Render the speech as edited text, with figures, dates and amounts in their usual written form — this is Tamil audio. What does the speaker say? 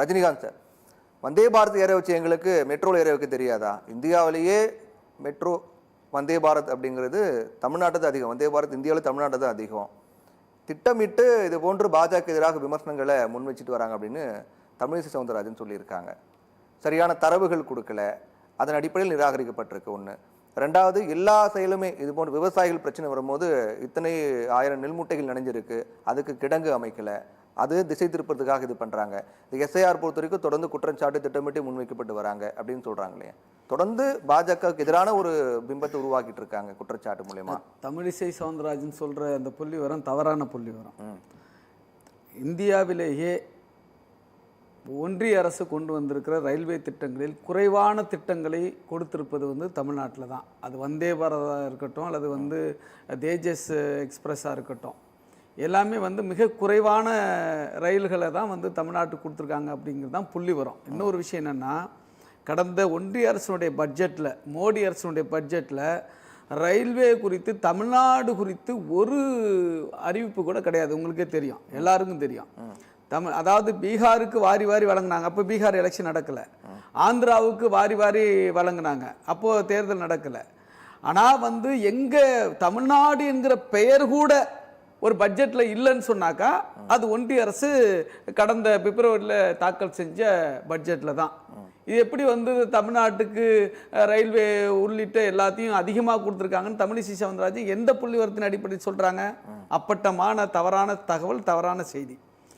ரஜினிகாந்த் சார், வந்தே பாரத் ஏற வச்சு எங்களுக்கு மெட்ரோவில் ஏற வைக்க தெரியாதா? இந்தியாவிலேயே மெட்ரோ வந்தே பாரத் அப்படிங்கிறது தமிழ்நாட்டு தான் அதிகம். வந்தே பாரத் இந்தியாவில் தமிழ்நாட்டு தான் அதிகம். திட்டமிட்டு இது போன்று பாஜக எதிராக விமர்சனங்களை முன் வச்சுட்டு வராங்க அப்படின்னு தமிழிசை சவுந்தரராஜன் சொல்லியிருக்காங்க. சரியான தரவுகள் கொடுக்கல, அதன் அடிப்படையில் நிராகரிக்கப்பட்டிருக்கு ஒன்று. ரெண்டாவது, எல்லா செயலுமே இது போன்ற விவசாயிகள் பிரச்சனை வரும்போது இத்தனை 1000 நெல் மூட்டைகள் நனைஞ்சிருக்கு, அதுக்கு கிடங்கு அமைக்கல, அது திசை திருப்பறதுக்காக இது பண்றாங்க. இந்த எஸ்ஐஆர் பொறுத்த வரைக்கும் தொடர்ந்து குற்றச்சாட்டு திட்டமிட்டு முன்வைக்கப்பட்டு வராங்க அப்படின்னு சொல்றாங்களே. தொடர்ந்து பாஜகவுக்கு எதிரான ஒரு பிம்பத்தை உருவாக்கிட்டு இருக்காங்க குற்றச்சாட்டு மூலமா. தமிழிசை சவுந்தரராஜன் சொல்ற அந்த புள்ளி வரும் தவறான புள்ளி வரும். இந்தியாவிலேயே ஒன்றிய அரசு கொண்டு வந்திருக்கிற ரயில்வே திட்டங்களில் குறைவான திட்டங்களை கொடுத்திருப்பது தமிழ்நாட்டில் தான். அது வந்தே பாரதாக இருக்கட்டும் அல்லது தேஜஸ் எக்ஸ்பிரஸாக இருக்கட்டும், எல்லாமே மிக குறைவான ரயில்களை தான் தமிழ்நாட்டுக்கு கொடுத்துருக்காங்க அப்படிங்கிறது தான் புள்ளி வரும். இன்னொரு விஷயம் என்னென்னா, கடந்த ஒன்றிய அரசுடைய பட்ஜெட்டில், மோடி அரசுடைய பட்ஜெட்டில் ரயில்வே குறித்து, தமிழ்நாடு குறித்து ஒரு அறிவிப்பு கூட கிடையாது. உங்களுக்கே தெரியும், எல்லாருக்கும் தெரியும். அதாவது பீகாருக்கு வாரி வாரி வழங்கினாங்க, அப்போ பீகார் எலெக்ஷன் நடக்கலை. ஆந்திராவுக்கு வாரி வாரி வழங்கினாங்க, அப்போது தேர்தல் நடக்கலை. ஆனால் எங்கள் தமிழ்நாடு என்கிற பெயர் கூட ஒரு பட்ஜெட்டில் இல்லைன்னு சொன்னாக்கா அது ஒன்றிய அரசு கடந்த பிப்ரவரியில் தாக்கல் செஞ்ச பட்ஜெட்டில் தான். இது எப்படி தமிழ்நாட்டுக்கு ரயில்வே உள்ளிட்ட எல்லாத்தையும் அதிகமாக கொடுத்துருக்காங்கன்னு தமிழிசை சவுந்தரராஜன் எந்த புள்ளி வரத்தின் அடிப்படையில் சொல்கிறாங்க? அப்பட்டமான தவறான தகவல், தவறான செய்தி.